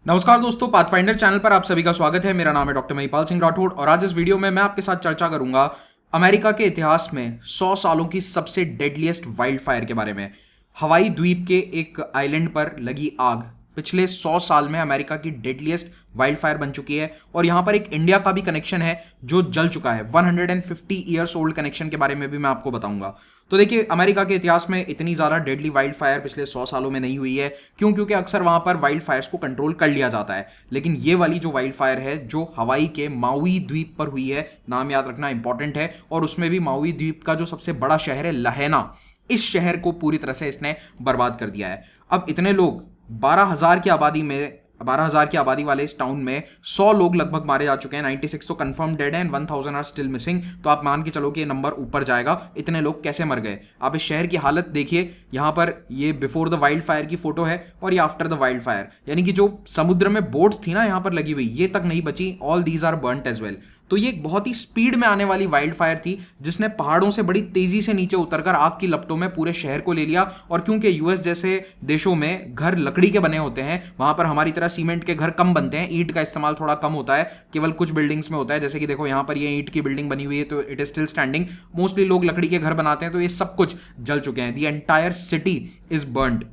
नमस्कार दोस्तों, pathfinder channel पर आप सभी का स्वागत है। मेरा नाम है डॉक्टर महिपाल सिंह राठौड़ और आज इस वीडियो में मैं आपके साथ चर्चा करूंगा अमेरिका के इतिहास में 100 सालों की सबसे डेडलीस्ट वाइल्ड फायर के बारे में। हवाई द्वीप के एक आइलैंड पर लगी आग पिछले 100 साल में अमेरिका की डेडलीस्ट वाइल्ड फायर बन चुकी है और यहां पर एक इंडिया का भी कनेक्शन है जो जल चुका है। 150 ईयर्स ओल्ड कनेक्शन के बारे में भी मैं आपको बताऊंगा। तो देखिए, अमेरिका के इतिहास में इतनी ज़्यादा डेडली वाइल्ड फायर पिछले 100 सालों में नहीं हुई है। क्योंकि अक्सर वहां पर वाइल्ड फायर्स को कंट्रोल कर लिया जाता है, लेकिन ये वाली जो वाइल्ड फायर है जो हवाई के माउई द्वीप पर हुई है, नाम याद रखना इंपॉर्टेंट है, और उसमें भी माउई द्वीप का जो सबसे बड़ा शहर है लहेना, इस शहर को पूरी तरह से इसने बर्बाद कर दिया है। अब इतने लोग 12,000 की आबादी वाले इस टाउन में 100 लोग लगभग मारे जा चुके हैं। 96 तो कंफर्म डेड है एंड 1000 आर स्टिल मिसिंग। तो आप मान के चलो कि ये नंबर ऊपर जाएगा। इतने लोग कैसे मर गए? आप इस शहर की हालत देखिए। यहां पर ये बिफोर द वाइल्ड फायर की फोटो है और ये आफ्टर द वाइल्ड फायर, यानी कि जो समुद्र में बोट्स थी ना यहां पर लगी हुई, ये तक नहीं बची। All these are burnt as well. तो ये एक बहुत ही स्पीड में आने वाली वाइल्ड फायर थी जिसने पहाड़ों से बड़ी तेजी से नीचे उतरकर आग की लपटों में पूरे शहर को ले लिया। और क्योंकि यूएस जैसे देशों में घर लकड़ी के बने होते हैं, वहां पर हमारी तरह सीमेंट के घर कम बनते हैं, ईंट का इस्तेमाल थोड़ा कम होता है, केवल कुछ बिल्डिंग्स में होता है। जैसे कि देखो यहां पर ये ईंट की बिल्डिंग बनी हुई है तो it is still standing. Mostly लोग लकड़ी के घर बनाते हैं, तो ये सब कुछ जल चुके हैं। The entire city is burned.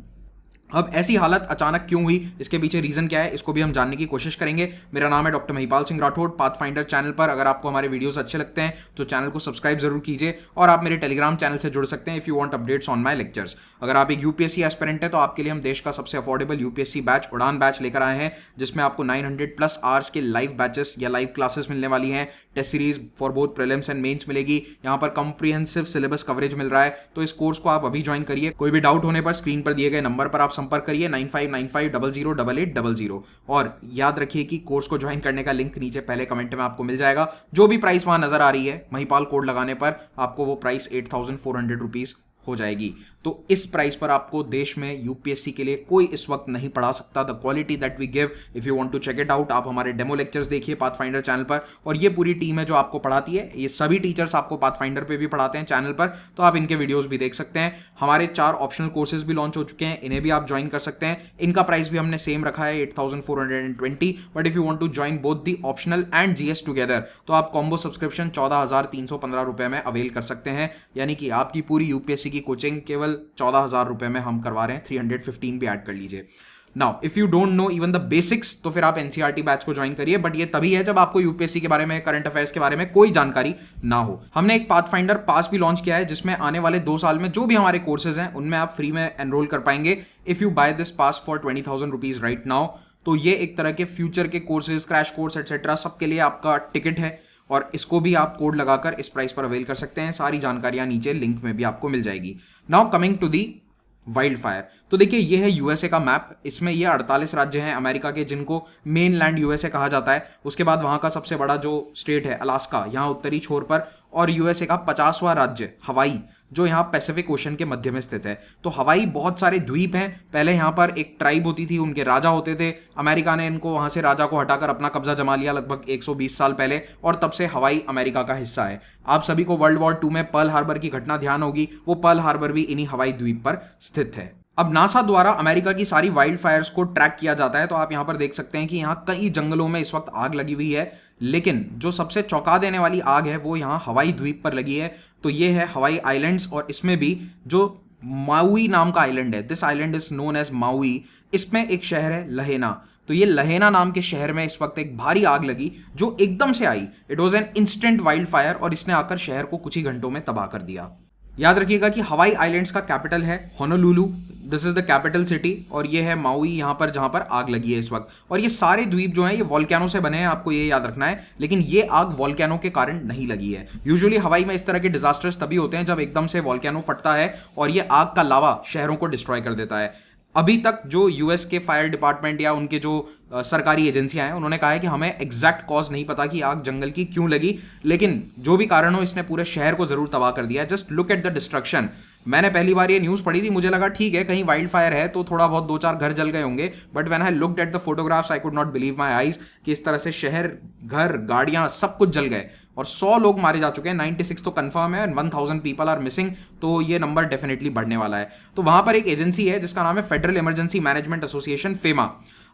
अब ऐसी हालत अचानक क्यों हुई, इसके पीछे रीजन क्या है, इसको भी हम जानने की कोशिश करेंगे। मेरा नाम है doctor Mahipal Singh Rathore, pathfinder channel पर। अगर आपको हमारे वीडियोस अच्छे लगते हैं तो चैनल को सब्सक्राइब जरूर कीजिए और आप मेरे टेलीग्राम चैनल से जुड़ सकते हैं if you want updates on my lectures. अगर आप एक यूपीएससी एस्पिरेंट है तो आपके लिए हम देश का सबसे affordable UPSC batch Udaan batch लेकर आए हैं, जिसमें आपको 900+ आवर्स के लाइव बैचेस या लाइव क्लासेस मिलने वाली हैं। Test series for both prelims and mains मिलेगी। यहाँ पर कॉम्प्रिहेंसिव सिलेबस कवरेज मिल रहा है। तो इस कोर्स को आप अभी ज्वाइन करिए। कोई भी डाउट होने पर स्क्रीन पर दिए गए नंबर पर आप संपर्क करिए 9595008800। और याद रखिए कि कोर्स को ज्वाइन करने का लिंक नीचे पहले कमेंट में आपको मिल जाएगा। जो भी प्राइस वहां नजर आ रही है, महिपाल कोड लगाने पर आपको वो प्राइस 8400 रुपीज हो जाएगी। तो इस प्राइस पर आपको देश में यूपीएससी के लिए कोई इस वक्त नहीं पढ़ा सकता। The quality that we give, if you want to check it out, आप हमारे डेमो लेक्चर्स देखिए पाथफाइंडर चैनल पर। और ये पूरी टीम है जो आपको पढ़ाती है। ये सभी टीचर्स आपको पाथफाइंडर पे भी पढ़ाते हैं चैनल पर, तो आप इनके वीडियोस भी देख सकते हैं। हमारे 4 ऑप्शनल कोर्सेज भी लॉन्च हो चुके हैं, इन्हें भी आप ज्वाइन कर सकते हैं। इनका प्राइस भी हमने सेम रखा है 8420। But if you want to join both the optional and GS together तो आप कॉम्बो सब्सक्रिप्शन 14,315 रुपए में अवेल कर सकते हैं। यानी कि आपकी पूरी यूपीएससी की कोचिंग केवल 14,000 रुपए में हम करवा रहे हैं। 315 भी ऐड कर लीजिए। Now if you don't know even the basics तो फिर आप एनसीईआरटी बैच को ज्वाइन करिए। बट ये तभी है जब आपको यूपीएससी के बारे में, करंट अफेयर्स के बारे में कोई जानकारी ना हो। हमने एक पाथफाइंडर पास भी लॉन्च किया है जिसमें आने वाले 2 साल में जो भी हमारे कोर्सेज हैं उनमें आप फ्री में एनरोल कर पाएंगे if you buy this pass for 20,000 rupees right now. तो ये एक तरह के फ्यूचर के कोर्सेज, क्रैश कोर्स एटसेट्रा सबके लिए आपका टिकट है और इसको भी आप कोड लगाकर इस प्राइस पर अवेल कर सकते हैं। सारी जानकारियां नीचे लिंक में भी आपको मिल जाएगी। Now coming to the wild fire. तो देखिए, ये है यूएसए का मैप। इसमें ये 48 राज्य हैं अमेरिका के जिनको मेन लैंड यूएसए कहा जाता है। उसके बाद वहां का सबसे बड़ा जो स्टेट है अलास्का, यहाँ उत्तरी छोर पर, और यूएसए का 50वां राज्य हवाई, जो यहाँ पैसिफिक ओशन के मध्य में स्थित है। तो हवाई बहुत सारे द्वीप हैं। पहले यहाँ पर एक ट्राइब होती थी, उनके राजा होते थे। अमेरिका ने इनको वहां से राजा को हटाकर अपना कब्जा जमा लिया लगभग 120 साल पहले, और तब से हवाई अमेरिका का हिस्सा है। आप सभी को वर्ल्ड वॉर 2 में पर्ल हार्बर की घटना ध्यान होगी, वो पर्ल हार्बर भी इन्हीं हवाई द्वीप पर स्थित है। अब नासा द्वारा अमेरिका की सारी वाइल्ड फायर्स को ट्रैक किया जाता है। तो आप यहां पर देख सकते हैं कि यहां कई जंगलों में इस वक्त आग लगी हुई है, लेकिन जो सबसे चौंका देने वाली आग है वो यहां हवाई द्वीप पर लगी है। तो ये है हवाई आइलैंड्स, और इसमें भी जो माउई नाम का आइलैंड है, this island is known as Maui. इसमें एक शहर है लहेना। तो ये लहेना नाम के शहर में इस वक्त एक भारी आग लगी जो एकदम से आई। It was an instant wild fire और इसने आकर शहर को कुछ ही घंटों में तबाह कर दिया। याद रखिएगा कि हवाई आइलैंड्स का कैपिटल है Honolulu, this is the capital city, और ये है माउई यहाँ पर जहां पर आग लगी है इस वक्त। और ये सारे द्वीप जो हैं ये वॉल्केनो से बने हैं, आपको ये याद रखना है। लेकिन ये आग वॉल्केनो के कारण नहीं लगी है। यूजुअली हवाई में इस तरह के डिजास्टर्स तभी होते हैं जब एकदम से वॉल्केनो फटता है और ये आग का लावा शहरों को डिस्ट्रॉय कर देता है। अभी तक जो यूएस के फायर डिपार्टमेंट या उनके जो सरकारी एजेंसियां हैं उन्होंने कहा है कि हमें एग्जैक्ट कॉज नहीं पता कि आग जंगल की क्यों लगी, लेकिन जो भी कारण हो इसने पूरे शहर को जरूर तबाह कर दिया है। Just look at the destruction. मैंने पहली बार ये न्यूज़ पढ़ी थी, मुझे लगा ठीक है कहीं वाइल्ड फायर है तो थोड़ा बहुत 2-4 घर जल गए होंगे, but when I looked at the photographs I could not believe my eyes कि इस तरह से शहर, घर, गाड़ियां सब कुछ जल गए और 100 लोग मारे जा चुके हैं। 96 तो कंफर्म है, 1000 पीपल आर मिसिंग, तो ये नंबर डेफिनेटली बढ़ने वाला है। तो वहां पर एक एजेंसी है जिसका नाम है federal emergency management association, FEMA.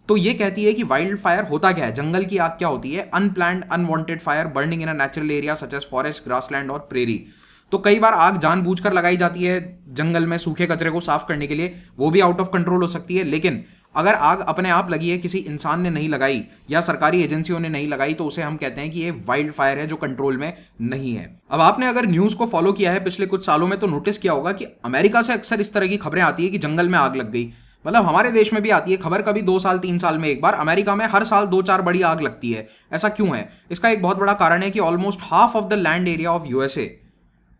तो ये कहती है कि वाइल्ड फायर होता क्या है, जंगल की आग क्या होती है। Unplanned unwanted fire burning in a natural area such as forest, grassland और प्रेरी। तो कई बार आग जानबूझकर लगाई जाती है जंगल में सूखे कचरे को साफ करने के लिए, वो भी आउट ऑफ कंट्रोल हो सकती है। लेकिन अगर आग अपने आप लगी है, किसी इंसान ने नहीं लगाई या सरकारी एजेंसियों ने नहीं लगाई, तो उसे हम कहते हैं कि ये वाइल्ड फायर है जो कंट्रोल में नहीं है। अब आपने अगर न्यूज़ को फॉलो किया है पिछले कुछ सालों में तो नोटिस किया होगा कि अमेरिका से अक्सर इस तरह की खबरें आती है कि जंगल में आग लग गई। मतलब हमारे देश में भी आती है खबर, कभी 2 साल 3 साल में एक बार। अमेरिका में हर साल 2-4 बड़ी आग लगती है। ऐसा क्यों है? इसका एक बहुत बड़ा कारण है कि almost half of the land area of USA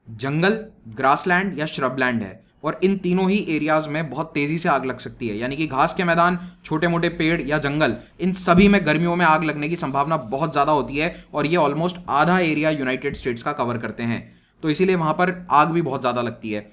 jungle, grassland या श्रबलैंड है, और इन तीनों ही एरियाज में बहुत तेजी से आग लग सकती है। यानी कि घास के मैदान, छोटे मोटे पेड़ या जंगल, इन सभी में गर्मियों में आग लगने की संभावना बहुत ज़्यादा होती है, और ये ऑलमोस्ट आधा एरिया यूनाइटेड स्टेट्स का कवर करते हैं। तो इसीलिए वहाँ पर आग भी बहुत ज़्यादा लगती है।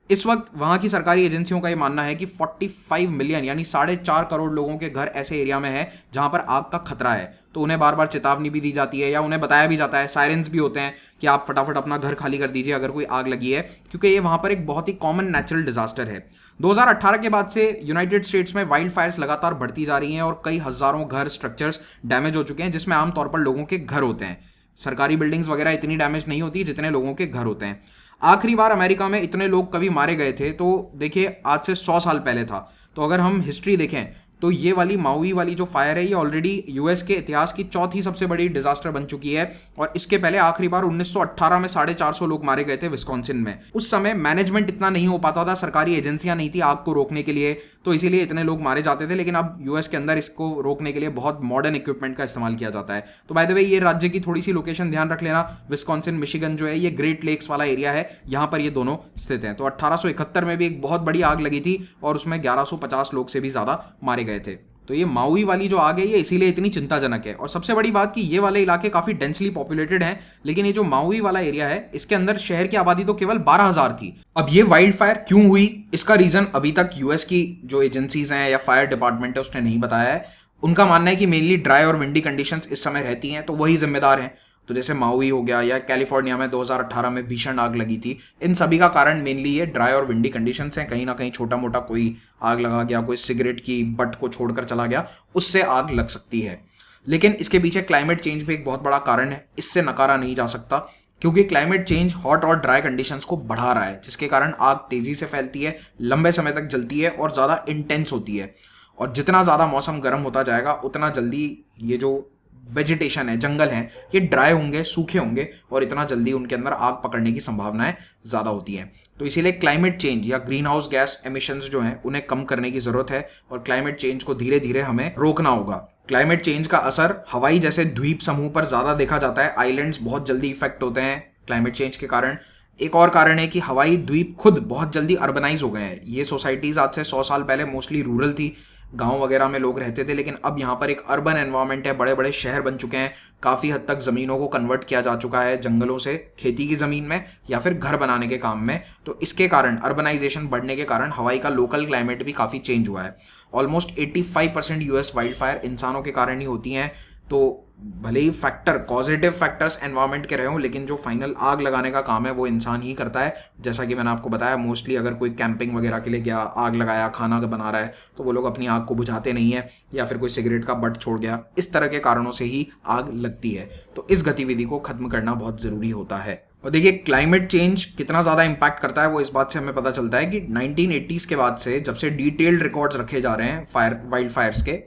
इस वक्त वहाँ की सरकारी एजेंसियों का ये मानना है कि 45 मिलियन यानी 4.5 करोड़ लोगों के घर ऐसे एरिया में है जहाँ पर आग का खतरा है। तो उन्हें बार बार चेतावनी भी दी जाती है या उन्हें बताया भी जाता है, सायरेंस भी होते हैं कि आप फटाफट अपना घर खाली कर दीजिए अगर कोई आग लगी है, क्योंकि ये वहाँ पर एक बहुत ही कॉमन नेचुरल डिजास्टर है। 2018 के बाद से यूनाइटेड स्टेट्स में वाइल्ड फायर्स लगातार बढ़ती जा रही हैं और कई हज़ारों घर, स्ट्रक्चर्स डैमेज हो चुके हैं, जिसमें आमतौर पर लोगों के घर होते हैं। सरकारी बिल्डिंग्स वगैरह इतनी डैमेज नहीं होती जितने लोगों के घर होते हैं। आखिरी बार अमेरिका में इतने लोग कभी मारे गए थे तो देखिए आज से 100 साल पहले था। तो अगर हम हिस्ट्री देखें तो ये वाली माउई वाली जो फायर है ये ऑलरेडी यूएस के इतिहास की चौथी सबसे बड़ी डिजास्टर बन चुकी है। और इसके पहले आखिरी बार 1918 में 450 लोग मारे गए थे विस्कॉन्सिन में। उस समय मैनेजमेंट इतना नहीं हो पाता था, सरकारी एजेंसियां नहीं थी आग को रोकने के लिए, तो इसीलिए इतने लोग मारे जाते थे। लेकिन अब यूएस के अंदर इसको रोकने के लिए बहुत मॉडर्न इक्विपमेंट का इस्तेमाल किया जाता है। तो बाय द वे ये राज्य की थोड़ी सी लोकेशन ध्यान रख लेना, विस्कॉन्सिन मिशिगन जो है ये ग्रेट लेक्स वाला एरिया है, यहाँ पर ये दोनों स्थित हैं। तो 1871 में भी एक बहुत बड़ी आग लगी थी और उसमें 1150 लोग से भी ज्यादा मारे गए थे। तो ये माउई वाली जो आग है ये इसीलिए इतनी चिंताजनक है। और सबसे बड़ी बात कि ये वाले इलाके काफी डेंसली पॉपुलेटेड हैं, लेकिन ये जो माउई वाला एरिया है इसके अंदर शहर की आबादी तो केवल 12,000 थी। अब ये वाइल्ड फायर क्यों हुई, इसका रीजन अभी तक यूएस की जो एजेंसीज हैं या फायर डिपार्टमेंट है उसने नहीं बताया है। उनका मानना है कि मेनली ड्राई और विंडी कंडीशंस इस समय रहती हैं, तो वही जिम्मेदार हैं। तो जैसे माउई हो गया या कैलिफोर्निया में 2018 में भीषण आग लगी थी, इन सभी का कारण मेनली ये ड्राई और विंडी कंडीशंस हैं। कहीं ना कहीं छोटा मोटा कोई आग लगा गया, कोई सिगरेट की बट को छोड़कर चला गया, उससे आग लग सकती है। लेकिन इसके पीछे क्लाइमेट चेंज भी एक बहुत बड़ा कारण है, इससे नकारा नहीं जा सकता, क्योंकि क्लाइमेट चेंज हॉट और ड्राई कंडीशंस को बढ़ा रहा है, जिसके कारण आग तेजी से फैलती है, लंबे समय तक जलती है और ज़्यादा इंटेंस होती है। और जितना ज़्यादा मौसम गर्म होता जाएगा उतना जल्दी ये जो वेजिटेशन है, जंगल हैं, ये ड्राई होंगे, सूखे होंगे और इतना जल्दी उनके अंदर आग पकड़ने की संभावनाएं ज़्यादा होती हैं। तो इसीलिए क्लाइमेट चेंज या ग्रीन हाउस गैस एमिशंस जो हैं उन्हें कम करने की ज़रूरत है और क्लाइमेट चेंज को धीरे धीरे हमें रोकना होगा। क्लाइमेट चेंज का असर हवाई जैसे द्वीप समूह पर ज़्यादा देखा जाता है। आइलैंड्स बहुत जल्दी इफेक्ट होते हैं क्लाइमेट चेंज के कारण। एक और कारण है कि हवाई द्वीप खुद बहुत जल्दी अर्बनाइज हो गए हैं। ये सोसाइटीज़ आज से 100 साल पहले मोस्टली रूरल थी, गांव वगैरह में लोग रहते थे, लेकिन अब यहाँ पर एक अर्बन एनवायरनमेंट है, बड़े बड़े शहर बन चुके हैं। काफ़ी हद तक ज़मीनों को कन्वर्ट किया जा चुका है जंगलों से खेती की ज़मीन में या फिर घर बनाने के काम में। तो इसके कारण अर्बनाइजेशन बढ़ने के कारण हवाई का लोकल क्लाइमेट भी काफ़ी चेंज हुआ है। ऑलमोस्ट 85% यूएस वाइल्ड फायर इंसानों के कारण ही होती हैं। तो भले ही पॉजिटिव फैक्टर्स एनवायरनमेंट के रहे हों, लेकिन जो फाइनल आग लगाने का काम है वो इंसान ही करता है। जैसा कि मैंने आपको बताया, मोस्टली अगर कोई कैंपिंग वगैरह के लिए गया, आग लगाया, खाना बना रहा है, तो वो लोग अपनी आग को बुझाते नहीं है, या फिर कोई सिगरेट का बट छोड़ गया, इस तरह के कारणों से ही आग लगती है। तो इस गतिविधि को खत्म करना बहुत ज़रूरी होता है। और देखिए क्लाइमेट चेंज कितना ज़्यादा इम्पैक्ट करता है वो इस बात से हमें पता चलता है कि 1980s के बाद से जब से डिटेल्ड रिकॉर्ड्स रखे जा रहे हैं वाइल्ड फायर्स के,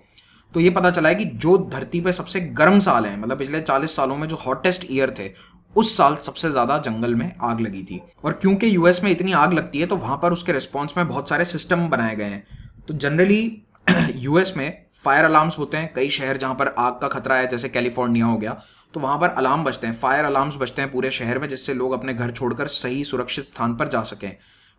तो ये पता चला है कि जो धरती पे सबसे गर्म साल है, मतलब पिछले 40 सालों में जो हॉटेस्ट ईयर थे, उस साल सबसे ज़्यादा जंगल में आग लगी थी। और क्योंकि यूएस में इतनी आग लगती है तो वहाँ पर उसके रिस्पॉन्स में बहुत सारे सिस्टम बनाए गए हैं। तो जनरली यूएस में फायर अलार्म्स होते हैं। कई शहर जहाँ पर आग का खतरा है, जैसे कैलिफोर्निया हो गया, तो वहाँ पर अलार्म बजते हैं, फायर अलार्म्स बजते हैं पूरे शहर में, जिससे लोग अपने घर छोड़कर सही सुरक्षित स्थान पर जा सकें।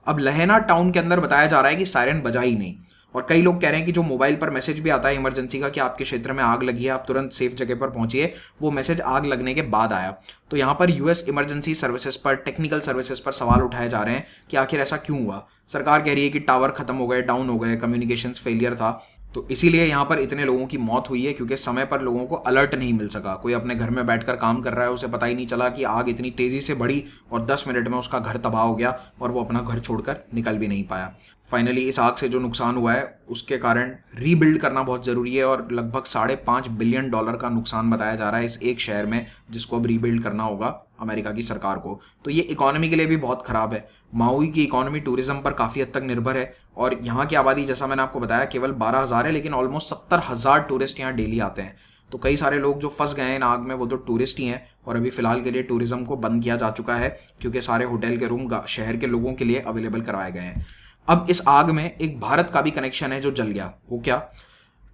अब लहेना टाउन के अंदर बताया जा रहा है कि सायरन बजा ही नहीं। और कई लोग कह रहे हैं कि जो मोबाइल पर मैसेज भी आता है इमरजेंसी का कि आपके क्षेत्र में आग लगी है, आप तुरंत सेफ जगह पर पहुंचिए, वो मैसेज आग लगने के बाद आया। तो यहाँ पर यूएस इमरजेंसी सर्विसेज पर, टेक्निकल सर्विसेज पर सवाल उठाए जा रहे हैं कि आखिर ऐसा क्यों हुआ। सरकार कह रही है कि टावर खत्म हो गए, डाउन हो गए, कम्युनिकेशंस फेलियर था, तो इसीलिए यहाँ पर इतने लोगों की मौत हुई है, क्योंकि समय पर लोगों को अलर्ट नहीं मिल सका। कोई अपने घर में बैठकर काम कर रहा है, उसे पता ही नहीं चला कि आग इतनी तेजी से बढ़ी और 10 मिनट में उसका घर तबाह हो गया और वो अपना घर छोड़कर निकल भी नहीं पाया। फाइनली इस आग से जो नुकसान हुआ है उसके कारण रीबिल्ड करना बहुत ज़रूरी है, और लगभग $5.5 बिलियन का नुकसान बताया जा रहा है इस एक शहर में, जिसको अब रीबिल्ड करना होगा अमेरिका की सरकार को। तो ये इकोनॉमी के लिए भी बहुत ख़राब है। माउई की इकोनॉमी टूरिज्म पर काफ़ी हद तक निर्भर है, और यहाँ की आबादी जैसा मैंने आपको बताया केवल 12,000 है, लेकिन ऑलमोस्ट 70,000 टूरिस्ट यहाँ डेली आते हैं। तो कई सारे लोग जो फंस गए हैं इन आग में वो तो टूरिस्ट ही हैं, और अभी फिलहाल के लिए टूरिज्म को बंद किया जा चुका है क्योंकि सारे होटल के रूम शहर के लोगों के लिए अवेलेबल करवाए गए हैं। अब इस आग में एक भारत का भी कनेक्शन है जो जल गया। वो क्या?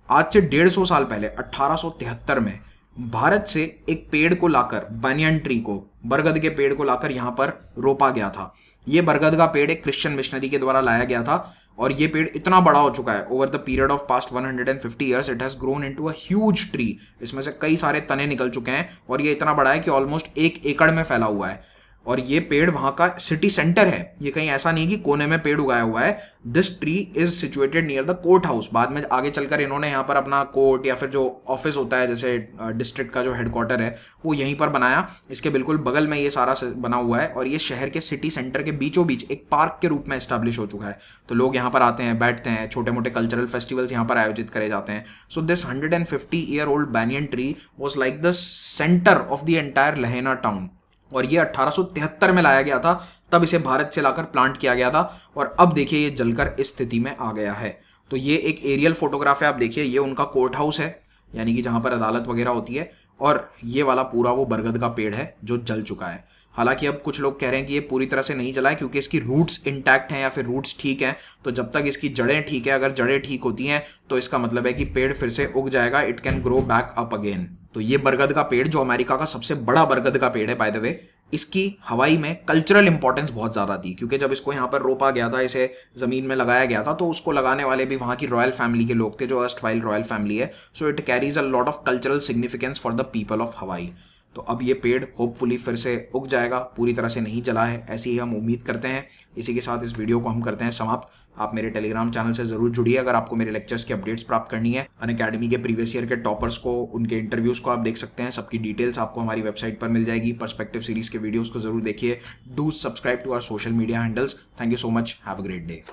आज से 150 साल पहले 1873 में भारत से एक पेड़ को लाकर, बनियन ट्री को, बरगद के पेड़ को लाकर यहाँ पर रोपा गया था। ये बरगद का पेड़ एक क्रिश्चियन मिशनरी के द्वारा लाया गया था, और ये पेड़ इतना बड़ा हो चुका है over the period of past 150 years it has grown into a huge tree. इसमें से कई सारे तने निकल चुके हैं, और ये इतना बड़ा है कि ऑलमोस्ट 1 एकड़ में फैला हुआ है। और ये पेड़ वहां का सिटी सेंटर है, ये कहीं ऐसा नहीं कि कोने में पेड़ उगाया हुआ है। This tree is situated near the court house. बाद में आगे चलकर इन्होंने यहाँ पर अपना कोर्ट या फिर जो ऑफिस होता है, जैसे डिस्ट्रिक्ट का जो हेडक्वार्टर है, वो यहीं पर बनाया। इसके बिल्कुल बगल में ये सारा बना हुआ है, और ये शहर के सिटी सेंटर के बीचों बीच एक पार्क के रूप में एस्टैब्लिश हो चुका है। तो लोग यहाँ पर आते हैं, बैठते हैं, छोटे मोटे कल्चरल फेस्टिवल्स यहाँ पर आयोजित करे जाते हैं। So this 150-year-old banyan tree was like the center of the entire लहेना टाउन, और ये 1873 में लाया गया था। तब इसे भारत से लाकर प्लांट किया गया था, और अब देखिए ये जलकर इस स्थिति में आ गया है। तो ये एक एरियल फोटोग्राफ है, आप देखिए ये उनका कोर्ट हाउस है, यानी कि जहाँ पर अदालत वगैरह होती है, और ये वाला पूरा वो बरगद का पेड़ है जो जल चुका है। हालांकि अब कुछ लोग कह रहे हैं कि ये पूरी तरह से नहीं जला है क्योंकि इसकी रूट्स इंटैक्ट हैं या फिर रूट्स ठीक हैं। तो जब तक इसकी जड़ें ठीक है, अगर जड़ें ठीक होती हैं तो इसका मतलब है कि पेड़ फिर से उग जाएगा, it can grow back up again. तो ये बरगद का पेड़ जो अमेरिका का सबसे बड़ा बरगद का पेड़ है बाय द वे, इसकी हवाई में कल्चरल इंपॉर्टेंस बहुत ज़्यादा थी, क्योंकि जब इसको यहाँ पर रोपा गया था, इसे ज़मीन में लगाया गया था, तो उसको लगाने वाले भी वहाँ की रॉयल फैमिली के लोग थे जो अर्स्टवाइल रॉयल फैमिली है। So it carries a lot of cultural significance for the people of हवाई। तो अब ये पेड़ होपफुली फिर से उग जाएगा, पूरी तरह से नहीं जला है, ऐसी ही हम उम्मीद करते हैं। इसी के साथ इस वीडियो को हम करते हैं समाप्त। आप मेरे टेलीग्राम चैनल से जरूर जुड़िए अगर आपको मेरे लेक्चर्स की अपडेट्स प्राप्त करनी है। अनअकैडमी के प्रीवियस ईयर के टॉपर्स को, उनके इंटरव्यूज़ को आप देख सकते हैं। सबकी डिटेल्स आपको हमारी वेबसाइट पर मिल जाएगी। पर्सपेक्टिव सीरीज के वीडियोज़ को जरूर देखिए। Do subscribe to our social media handles. Thank you so much. Have a great day.